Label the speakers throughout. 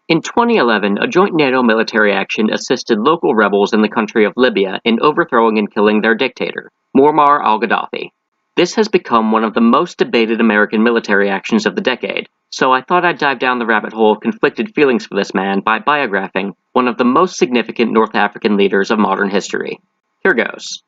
Speaker 1: In 2011, a joint NATO military action assisted local rebels in the country of Libya in overthrowing and killing their dictator, Muammar Gaddafi. This has become one of the most debated American military actions of the decade, so I thought I'd dive down the rabbit hole of conflicted feelings for this man by biographing one of the most significant North African leaders of modern history. Here goes.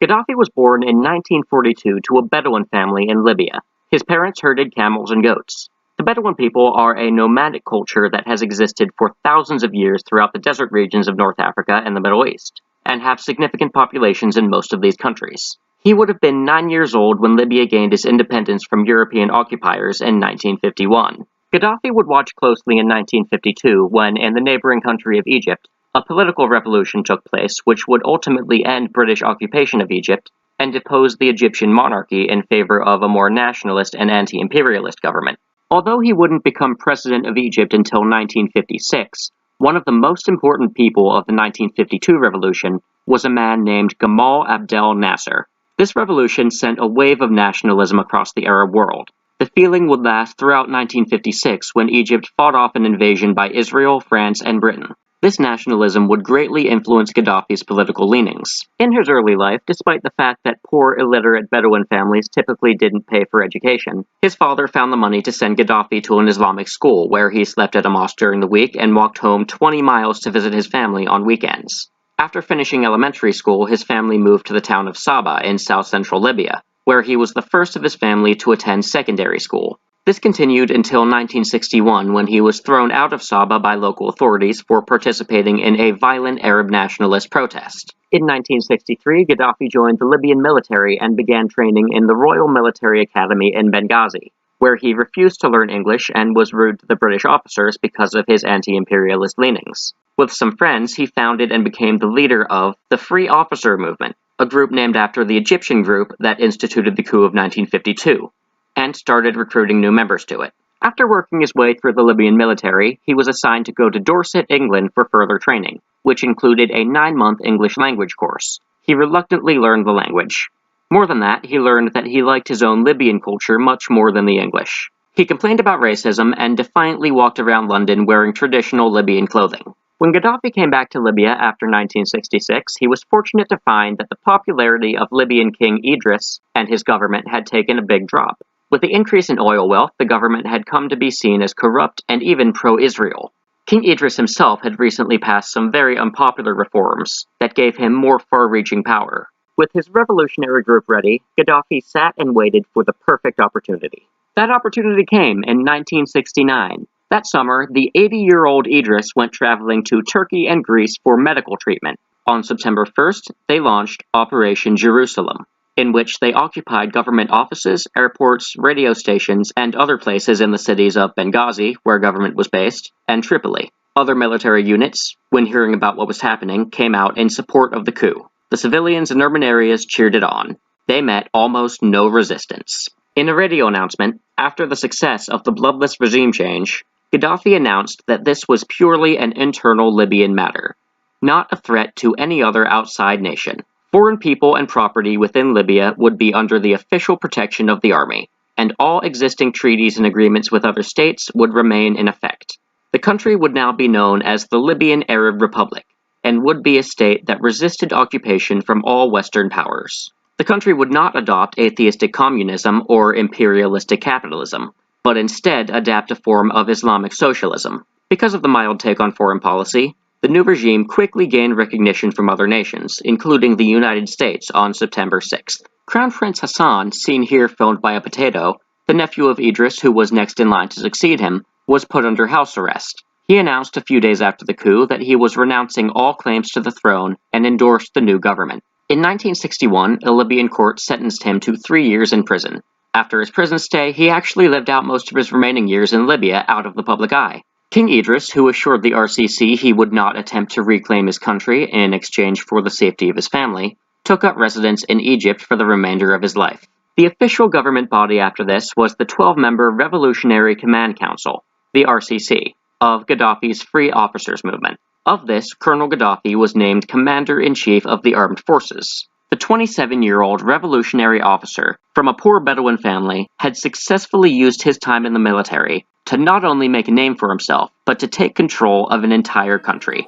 Speaker 1: Gaddafi was born in 1942 to a Bedouin family in Libya. His parents herded camels and goats. The Bedouin people are a nomadic culture that has existed for thousands of years throughout the desert regions of North Africa and the Middle East, and have significant populations in most of these countries. He would have been 9 years old when Libya gained its independence from European occupiers in 1951. Gaddafi would watch closely in 1952 when, in the neighboring country of Egypt, a political revolution took place which would ultimately end British occupation of Egypt and depose the Egyptian monarchy in favor of a more nationalist and anti-imperialist government. Although he wouldn't become president of Egypt until 1956, one of the most important people of the 1952 revolution was a man named Gamal Abdel Nasser. This revolution sent a wave of nationalism across the Arab world. The feeling would last throughout 1956 when Egypt fought off an invasion by Israel, France, and Britain. This nationalism would greatly influence Gaddafi's political leanings. In his early life, despite the fact that poor, illiterate Bedouin families typically didn't pay for education, his father found the money to send Gaddafi to an Islamic school where he slept at a mosque during the week and walked home 20 miles to visit his family on weekends. After finishing elementary school, his family moved to the town of Saba in south-central Libya, where he was the first of his family to attend secondary school. This continued until 1961 when he was thrown out of Saba by local authorities for participating in a violent Arab nationalist protest. In 1963, Gaddafi joined the Libyan military and began training in the Royal Military Academy in Benghazi, where he refused to learn English and was rude to the British officers because of his anti-imperialist leanings. With some friends, he founded and became the leader of the Free Officer Movement, a group named after the Egyptian group that instituted the coup of 1952. And started recruiting new members to it. After working his way through the Libyan military, he was assigned to go to Dorset, England for further training, which included a 9-month English language course. He reluctantly learned the language. More than that, he learned that he liked his own Libyan culture much more than the English. He complained about racism and defiantly walked around London wearing traditional Libyan clothing. When Gaddafi came back to Libya after 1966, he was fortunate to find that the popularity of Libyan King Idris and his government had taken a big drop. With the increase in oil wealth, the government had come to be seen as corrupt and even pro-Israel. King Idris himself had recently passed some very unpopular reforms that gave him more far-reaching power. With his revolutionary group ready, Gaddafi sat and waited for the perfect opportunity. That opportunity came in 1969. That summer, the 80-year-old Idris went traveling to Turkey and Greece for medical treatment. On September 1st, they launched Operation Jerusalem, in which they occupied government offices, airports, radio stations, and other places in the cities of Benghazi, where government was based, and Tripoli. Other military units, when hearing about what was happening, came out in support of the coup. The civilians in urban areas cheered it on. They met almost no resistance. In a radio announcement, after the success of the bloodless regime change, Gaddafi announced that this was purely an internal Libyan matter, not a threat to any other outside nation. Foreign people and property within Libya would be under the official protection of the army, and all existing treaties and agreements with other states would remain in effect. The country would now be known as the Libyan Arab Republic, and would be a state that resisted occupation from all Western powers. The country would not adopt atheistic communism or imperialistic capitalism, but instead adapt a form of Islamic socialism. Because of the mild take on foreign policy, the new regime quickly gained recognition from other nations, including the United States on September 6th. Crown Prince Hassan, seen here filmed by a potato, the nephew of Idris who was next in line to succeed him, was put under house arrest. He announced a few days after the coup that he was renouncing all claims to the throne and endorsed the new government. In 1961, a Libyan court sentenced him to 3 years in prison. After his prison stay, he actually lived out most of his remaining years in Libya out of the public eye. King Idris, who assured the RCC he would not attempt to reclaim his country in exchange for the safety of his family, took up residence in Egypt for the remainder of his life. The official government body after this was the 12-member Revolutionary Command Council, the RCC, of Gaddafi's Free Officers Movement. Of this, Colonel Gaddafi was named Commander-in-Chief of the Armed Forces. The 27-year-old revolutionary officer from a poor Bedouin family had successfully used his time in the military to not only make a name for himself, but to take control of an entire country.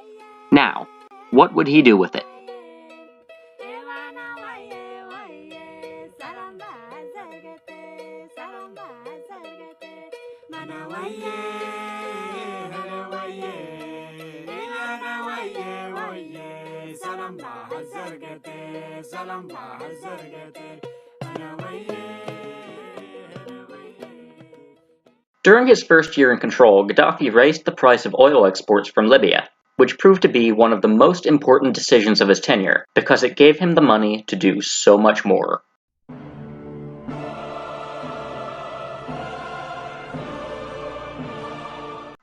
Speaker 1: Now, what would he do with it? During his first year in control, Gaddafi raised the price of oil exports from Libya, which proved to be one of the most important decisions of his tenure, because it gave him the money to do so much more.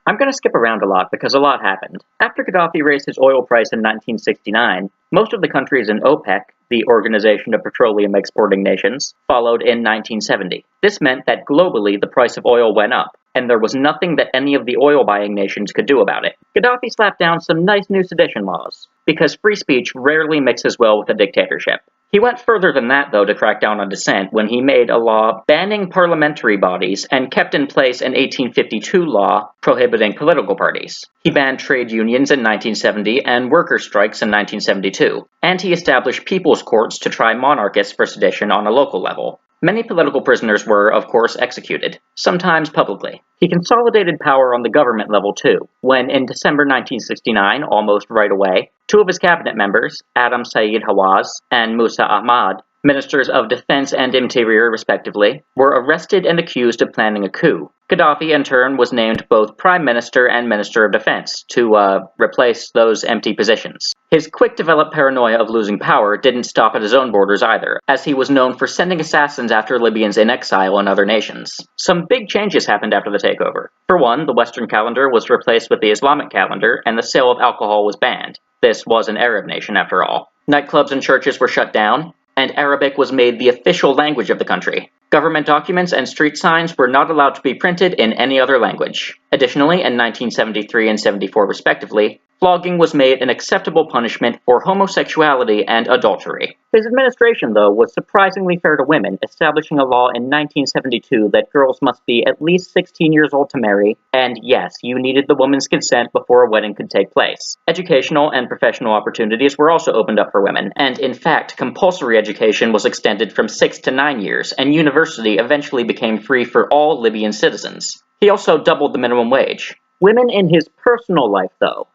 Speaker 1: I'm going to skip around a lot because a lot happened. After Gaddafi raised his oil price in 1969, most of the countries in OPEC, the Organization of Petroleum Exporting Nations, followed in 1970. This meant that globally the price of oil went up, and there was nothing that any of the oil-buying nations could do about it. Gaddafi slapped down some nice new sedition laws, because free speech rarely mixes well with a dictatorship. He went further than that, though, to crack down on dissent when he made a law banning parliamentary bodies and kept in place an 1852 law prohibiting political parties. He banned trade unions in 1970 and worker strikes in 1972, and he established people's courts to try monarchists for sedition on a local level. Many political prisoners were, of course, executed, sometimes publicly. He consolidated power on the government level, too, when in December 1969, almost right away, two of his cabinet members, Adam Said Hawaz and Musa Ahmad, ministers of defense and interior respectively, were arrested and accused of planning a coup. Gaddafi, in turn, was named both Prime Minister and Minister of Defense to replace those empty positions. His quick-developed paranoia of losing power didn't stop at his own borders either, as he was known for sending assassins after Libyans in exile in other nations. Some big changes happened after the takeover. For one, the Western calendar was replaced with the Islamic calendar, and the sale of alcohol was banned. This was an Arab nation, after all. Nightclubs and churches were shut down, and Arabic was made the official language of the country. Government documents and street signs were not allowed to be printed in any other language. Additionally, in 1973 and 74 respectively, flogging was made an acceptable punishment for homosexuality and adultery. His administration, though, was surprisingly fair to women, establishing a law in 1972 that girls must be at least 16 years old to marry, and yes, you needed the woman's consent before a wedding could take place. Educational and professional opportunities were also opened up for women, and in fact, compulsory education was extended from 6 to 9 years, and university eventually became free for all Libyan citizens. He also doubled the minimum wage. Women in his personal life, though,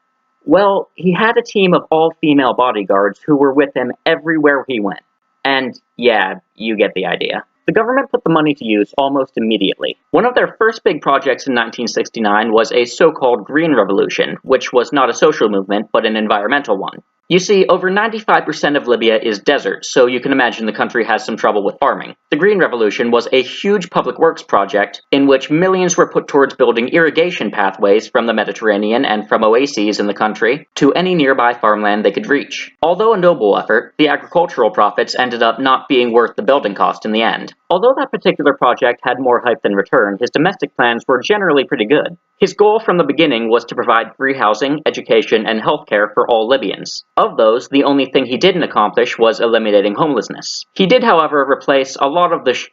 Speaker 1: well, he had a team of all-female bodyguards who were with him everywhere he went. And yeah, you get the idea. The government put the money to use almost immediately. One of their first big projects in 1969 was a so-called Green Revolution, which was not a social movement, but an environmental one. You see, over 95% of Libya is desert, so you can imagine the country has some trouble with farming. The Green Revolution was a huge public works project in which millions were put towards building irrigation pathways from the Mediterranean and from oases in the country to any nearby farmland they could reach. Although a noble effort, the agricultural profits ended up not being worth the building cost in the end. Although that particular project had more hype than return, his domestic plans were generally pretty good. His goal from the beginning was to provide free housing, education, and healthcare for all Libyans. Of those, the only thing he didn't accomplish was eliminating homelessness. He did, however, replace a lot of the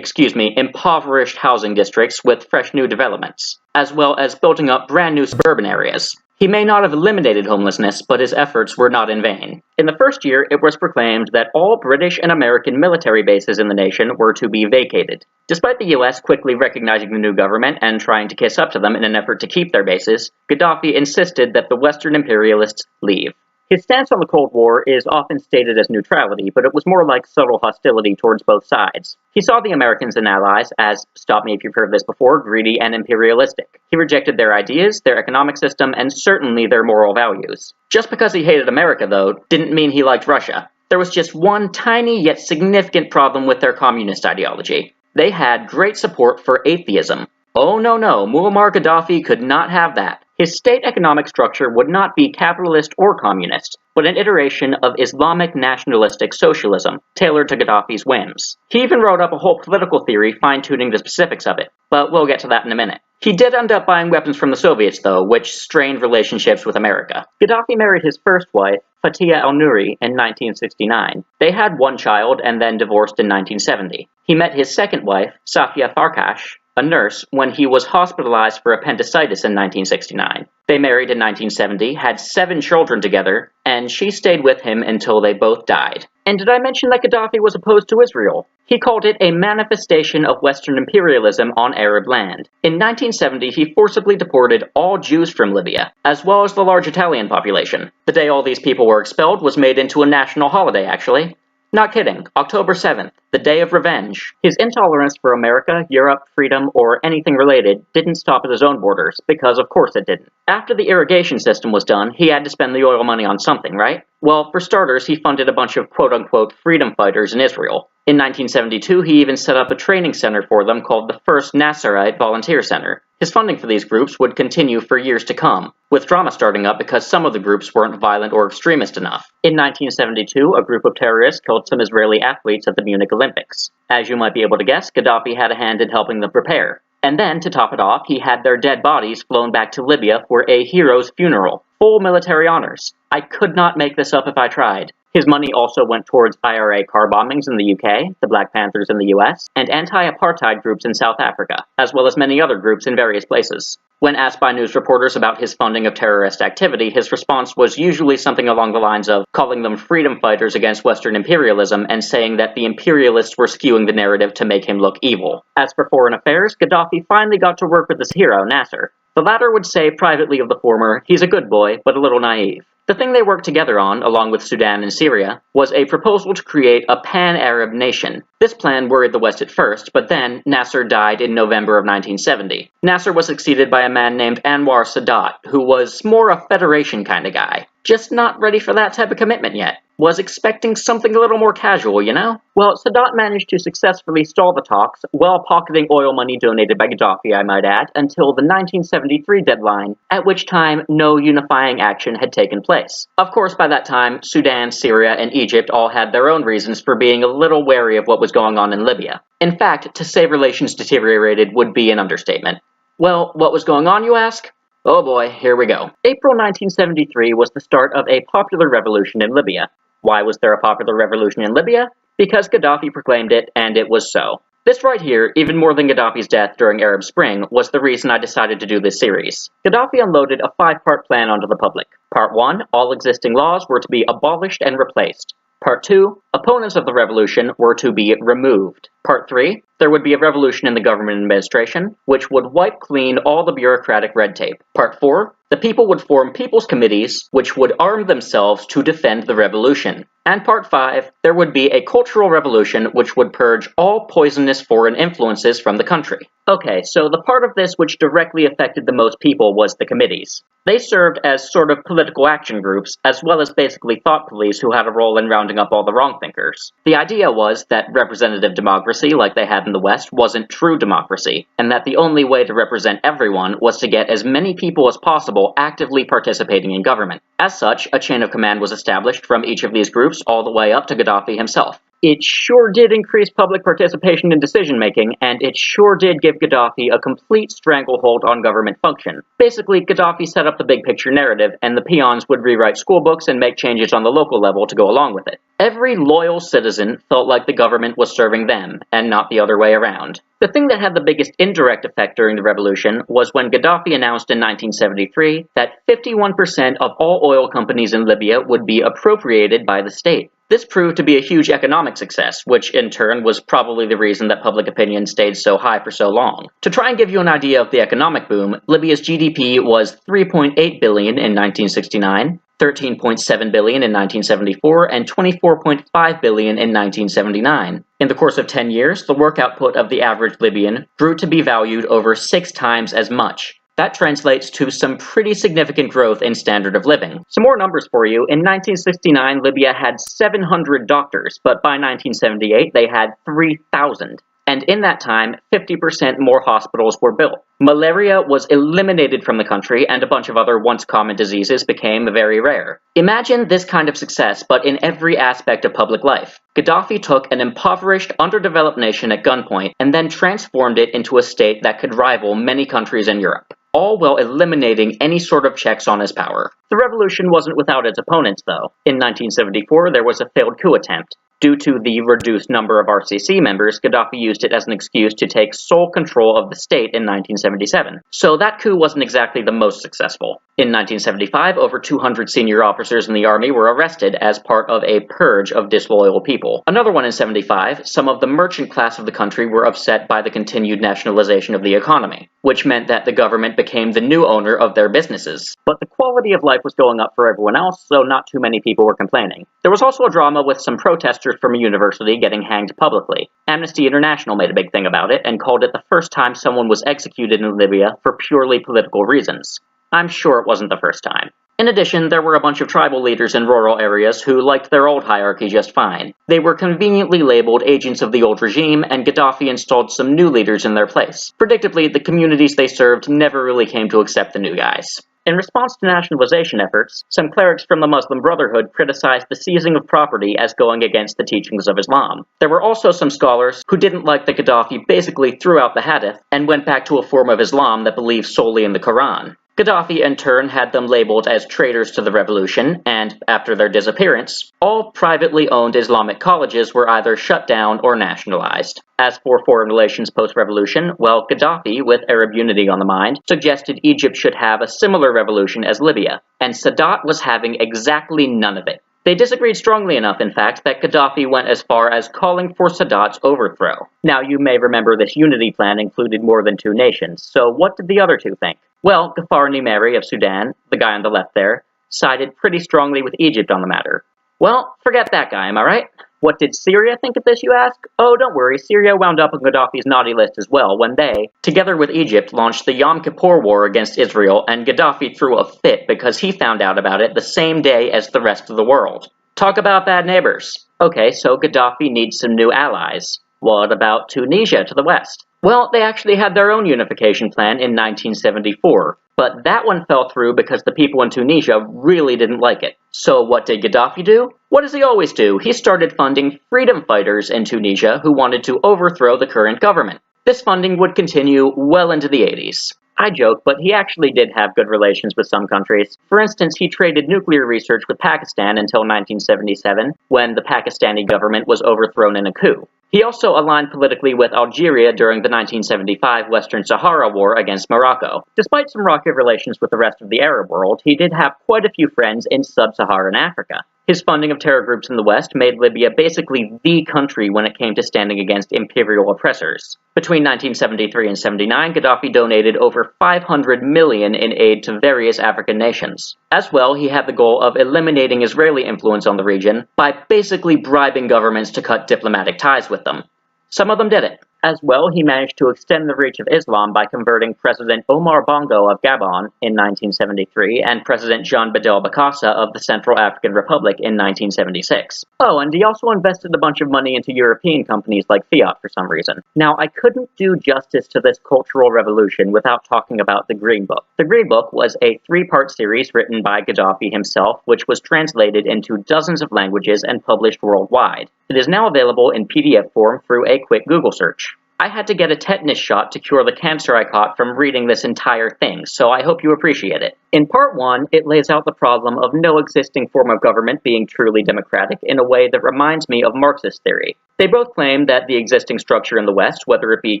Speaker 1: impoverished housing districts with fresh new developments, as well as building up brand new suburban areas. He may not have eliminated homelessness, but his efforts were not in vain. In the first year, it was proclaimed that all British and American military bases in the nation were to be vacated. Despite the US quickly recognizing the new government and trying to kiss up to them in an effort to keep their bases, Gaddafi insisted that the Western imperialists leave. His stance on the Cold War is often stated as neutrality, but it was more like subtle hostility towards both sides. He saw the Americans and allies as, stop me if you've heard this before, greedy and imperialistic. He rejected their ideas, their economic system, and certainly their moral values. Just because he hated America, though, didn't mean he liked Russia. There was just one tiny yet significant problem with their communist ideology. They had great support for atheism. Oh no, Muammar Gaddafi could not have that. His state economic structure would not be capitalist or communist, but an iteration of Islamic nationalistic socialism, tailored to Gaddafi's whims. He even wrote up a whole political theory fine-tuning the specifics of it, but we'll get to that in a minute. He did end up buying weapons from the Soviets, though, which strained relationships with America. Gaddafi married his first wife, Fatia al-Nuri, in 1969. They had one child and then divorced in 1970. He met his second wife, Safia Farkash, a nurse, when he was hospitalized for appendicitis in 1969. They married in 1970, had 7 children together, and she stayed with him until they both died. And did I mention that Gaddafi was opposed to Israel? He called it a manifestation of Western imperialism on Arab land. In 1970, he forcibly deported all Jews from Libya, as well as the large Italian population. The day all these people were expelled was made into a national holiday, actually. Not kidding, October 7th, the day of revenge. His intolerance for America, Europe, freedom, or anything related didn't stop at his own borders, because of course it didn't. After the irrigation system was done, he had to spend the oil money on something, right? Well, for starters, he funded a bunch of quote-unquote freedom fighters in Israel. In 1972, he even set up a training center for them called the First Nasserite Volunteer Center. His funding for these groups would continue for years to come, with drama starting up because some of the groups weren't violent or extremist enough. In 1972, a group of terrorists killed some Israeli athletes at the Munich Olympics. As you might be able to guess, Gaddafi had a hand in helping them prepare. And then, to top it off, he had their dead bodies flown back to Libya for a hero's funeral. Full military honors. I could not make this up if I tried. His money also went towards IRA car bombings in the UK, the Black Panthers in the US, and anti-apartheid groups in South Africa, as well as many other groups in various places. When asked by news reporters about his funding of terrorist activity, his response was usually something along the lines of calling them freedom fighters against Western imperialism and saying that the imperialists were skewing the narrative to make him look evil. As for foreign affairs, Gaddafi finally got to work with his hero, Nasser. The latter would say privately of the former, he's a good boy, but a little naive. The thing they worked together on, along with Sudan and Syria, was a proposal to create a pan-Arab nation. This plan worried the West at first, but then Nasser died in November of 1970. Nasser was succeeded by a man named Anwar Sadat, who was more a federation kind of guy. Just not ready for that type of commitment yet. Was expecting something a little more casual, you know? Well, Sadat managed to successfully stall the talks, while pocketing oil money donated by Gaddafi, I might add, until the 1973 deadline, at which time no unifying action had taken place. Of course, by that time, Sudan, Syria, and Egypt all had their own reasons for being a little wary of what was going on in Libya. In fact, to say relations deteriorated would be an understatement. Well, what was going on, you ask? Oh boy, here we go. April 1973 was the start of a popular revolution in Libya. Why was there a popular revolution in Libya? Because Gaddafi proclaimed it, and it was so. This right here, even more than Gaddafi's death during Arab Spring, was the reason I decided to do this series. Gaddafi unloaded a 5-part plan onto the public. Part 1, all existing laws were to be abolished and replaced. Part 2, opponents of the revolution were to be removed. Part 3, there would be a revolution in the government administration, which would wipe clean all the bureaucratic red tape. Part 4, the people would form people's committees, which would arm themselves to defend the revolution. And Part 5, there would be a cultural revolution which would purge all poisonous foreign influences from the country. Okay, so the part of this which directly affected the most people was the committees. They served as sort of political action groups, as well as basically thought police who had a role in rounding up all the wrong thinkers. The idea was that representative democracy, like they had in the West, wasn't true democracy, and that the only way to represent everyone was to get as many people as possible actively participating in government. As such, a chain of command was established from each of these groups all the way up to Gaddafi himself. It sure did increase public participation in decision-making, and it sure did give Gaddafi a complete stranglehold on government function. Basically, Gaddafi set up the big-picture narrative, and the peons would rewrite schoolbooks and make changes on the local level to go along with it. Every loyal citizen felt like the government was serving them, and not the other way around. The thing that had the biggest indirect effect during the revolution was when Gaddafi announced in 1973 that 51% of all oil companies in Libya would be appropriated by the state. This proved to be a huge economic success, which in turn was probably the reason that public opinion stayed so high for so long. To try and give you an idea of the economic boom, Libya's GDP was $3.8 billion in 1969, $13.7 billion in 1974, and $24.5 billion in 1979. In the course of 10 years, the work output of the average Libyan grew to be valued over 6 times as much. That translates to some pretty significant growth in standard of living. Some more numbers for you. In 1969, Libya had 700 doctors, but by 1978, they had 3,000. and in that time, 50% more hospitals were built. Malaria was eliminated from the country, and a bunch of other once common diseases became very rare. Imagine this kind of success, but in every aspect of public life. Gaddafi took an impoverished, underdeveloped nation at gunpoint and then transformed it into a state that could rival many countries in Europe, all while eliminating any sort of checks on his power. The revolution wasn't without its opponents, though. In 1974, there was a failed coup attempt. Due to the reduced number of RCC members, Gaddafi used it as an excuse to take sole control of the state in 1977. So that coup wasn't exactly the most successful. In 1975, over 200 senior officers in the army were arrested as part of a purge of disloyal people. Another one in 75, some of the merchant class of the country were upset by the continued nationalization of the economy, which meant that the government became the new owner of their businesses. But the quality of life was going up for everyone else, so not too many people were complaining. There was also a drama with some protesters from a university getting hanged publicly. Amnesty International made a big thing about it and called it the first time someone was executed in Libya for purely political reasons. I'm sure it wasn't the first time. In addition, there were a bunch of tribal leaders in rural areas who liked their old hierarchy just fine. They were conveniently labeled agents of the old regime, and Gaddafi installed some new leaders in their place. Predictably, the communities they served never really came to accept the new guys. In response to nationalization efforts, some clerics from the Muslim Brotherhood criticized the seizing of property as going against the teachings of Islam. There were also some scholars who didn't like that Gaddafi basically threw out the hadith and went back to a form of Islam that believed solely in the Quran. Gaddafi, in turn, had them labeled as traitors to the revolution, and, after their disappearance, all privately owned Islamic colleges were either shut down or nationalized. As for foreign relations post-revolution, well, Gaddafi, with Arab unity on the mind, suggested Egypt should have a similar revolution as Libya, and Sadat was having exactly none of it. They disagreed strongly enough, in fact, that Gaddafi went as far as calling for Sadat's overthrow. Now, you may remember this unity plan included more than two nations, so what did the other two think? Well, Ghaffar Nimeri of Sudan, the guy on the left there, sided pretty strongly with Egypt on the matter. Well, forget that guy, am I right? What did Syria think of this, you ask? Oh, don't worry, Syria wound up on Gaddafi's naughty list as well when they, together with Egypt, launched the Yom Kippur War against Israel, and Gaddafi threw a fit because he found out about it the same day as the rest of the world. Talk about bad neighbors. Okay, so Gaddafi needs some new allies. What about Tunisia to the west? Well, they actually had their own unification plan in 1974, but that one fell through because the people in Tunisia really didn't like it. So what did Gaddafi do? What does he always do? He started funding freedom fighters in Tunisia who wanted to overthrow the current government. This funding would continue well into the 80s. I joke, but he actually did have good relations with some countries. For instance, he traded nuclear research with Pakistan until 1977, when the Pakistani government was overthrown in a coup. He also aligned politically with Algeria during the 1975 Western Sahara War against Morocco. Despite some rocky relations with the rest of the Arab world, he did have quite a few friends in sub-Saharan Africa. His funding of terror groups in the West made Libya basically the country when it came to standing against imperial oppressors. Between 1973 and 79, Gaddafi donated over $500 million in aid to various African nations. As well, he had the goal of eliminating Israeli influence on the region by basically bribing governments to cut diplomatic ties with them. Some of them did it. As well, he managed to extend the reach of Islam by converting President Omar Bongo of Gabon in 1973 and President Jean Bedel Bokassa of the Central African Republic in 1976. Oh, and he also invested a bunch of money into European companies like Fiat for some reason. Now, I couldn't do justice to this cultural revolution without talking about the Green Book. The Green Book was a three-part series written by Gaddafi himself, which was translated into dozens of languages and published worldwide. It is now available in PDF form through a quick Google search. I had to get a tetanus shot to cure the cancer I caught from reading this entire thing, so I hope you appreciate it. In Part 1, it lays out the problem of no existing form of government being truly democratic in a way that reminds me of Marxist theory. They both claim that the existing structure in the West, whether it be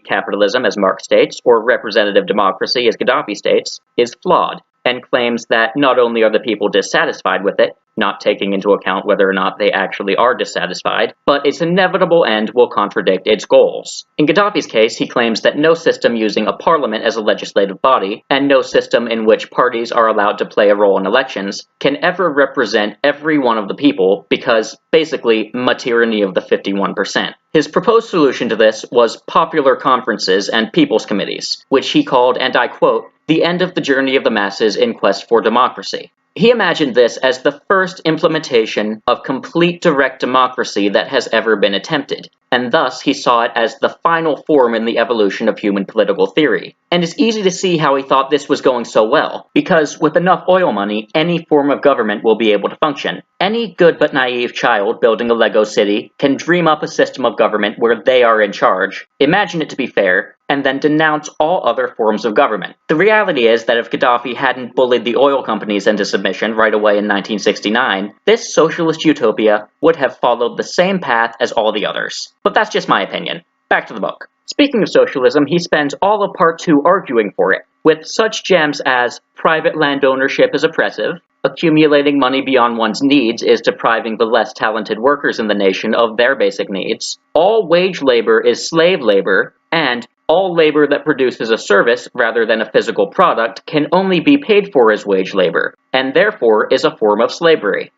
Speaker 1: capitalism as Marx states or representative democracy as Gaddafi states, is flawed, and claims that not only are the people dissatisfied with it, not taking into account whether or not they actually are dissatisfied, but its inevitable end will contradict its goals. In Gaddafi's case, he claims that no system using a parliament as a legislative body, and no system in which parties are allowed to play a role in elections, can ever represent every one of the people, because, basically, tyranny of the 51%. His proposed solution to this was popular conferences and people's committees, which he called, and I quote, "the end of the journey of the masses in quest for democracy." He imagined this as the first implementation of complete direct democracy that has ever been attempted, and thus he saw it as the final form in the evolution of human political theory. And it's easy to see how he thought this was going so well, because with enough oil money, any form of government will be able to function. Any good but naive child building a Lego city can dream up a system of government where they are in charge, imagine it to be fair, and then denounce all other forms of government. The reality is that if Gaddafi hadn't bullied the oil companies into submission right away in 1969, this socialist utopia would have followed the same path as all the others. But that's just my opinion. Back to the book. Speaking of socialism, he spends all of Part 2 arguing for it, with such gems as private land ownership is oppressive, accumulating money beyond one's needs is depriving the less talented workers in the nation of their basic needs, all wage labor is slave labor, and all labor that produces a service rather than a physical product can only be paid for as wage labor, and therefore is a form of slavery.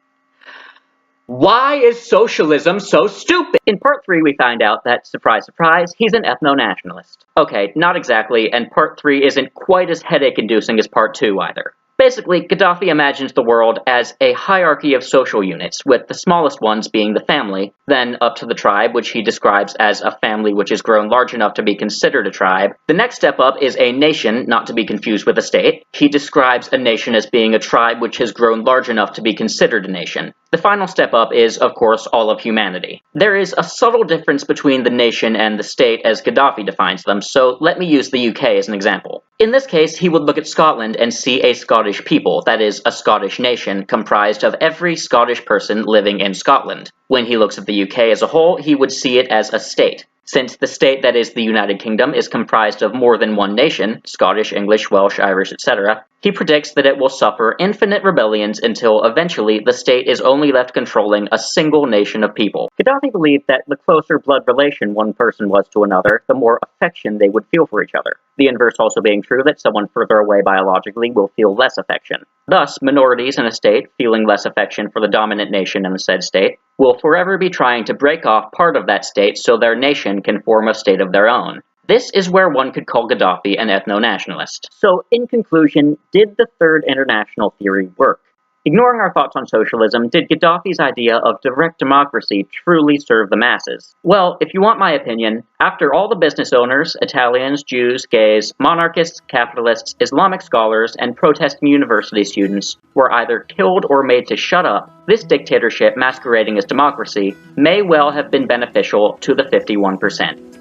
Speaker 1: Why is socialism so stupid? In Part 3 we find out that, surprise surprise, he's an ethno-nationalist. Okay, not exactly, and Part 3 isn't quite as headache-inducing as Part 2 either. Basically, Gaddafi imagines the world as a hierarchy of social units, with the smallest ones being the family, then up to the tribe, which he describes as a family which has grown large enough to be considered a tribe. The next step up is a nation, not to be confused with a state. He describes a nation as being a tribe which has grown large enough to be considered a nation. The final step up is, of course, all of humanity. There is a subtle difference between the nation and the state as Gaddafi defines them, so let me use the UK as an example. In this case, he would look at Scotland and see a Scottish people, that is, a Scottish nation, comprised of every Scottish person living in Scotland. When he looks at the UK as a whole, he would see it as a state. Since the state that is the United Kingdom is comprised of more than one nation, Scottish, English, Welsh, Irish, etc., he predicts that it will suffer infinite rebellions until eventually the state is only left controlling a single nation of people. Gaddafi believed that the closer blood relation one person was to another, the more affection they would feel for each other. The inverse also being true that someone further away biologically will feel less affection. Thus, minorities in a state, feeling less affection for the dominant nation in the said state, will forever be trying to break off part of that state so their nation can form a state of their own. This is where one could call Gaddafi an ethno-nationalist. So, in conclusion, did the Third International Theory work? Ignoring our thoughts on socialism, did Gaddafi's idea of direct democracy truly serve the masses? Well, if you want my opinion, after all the business owners, Italians, Jews, gays, monarchists, capitalists, Islamic scholars, and protesting university students were either killed or made to shut up, this dictatorship masquerading as democracy may well have been beneficial to the 51%.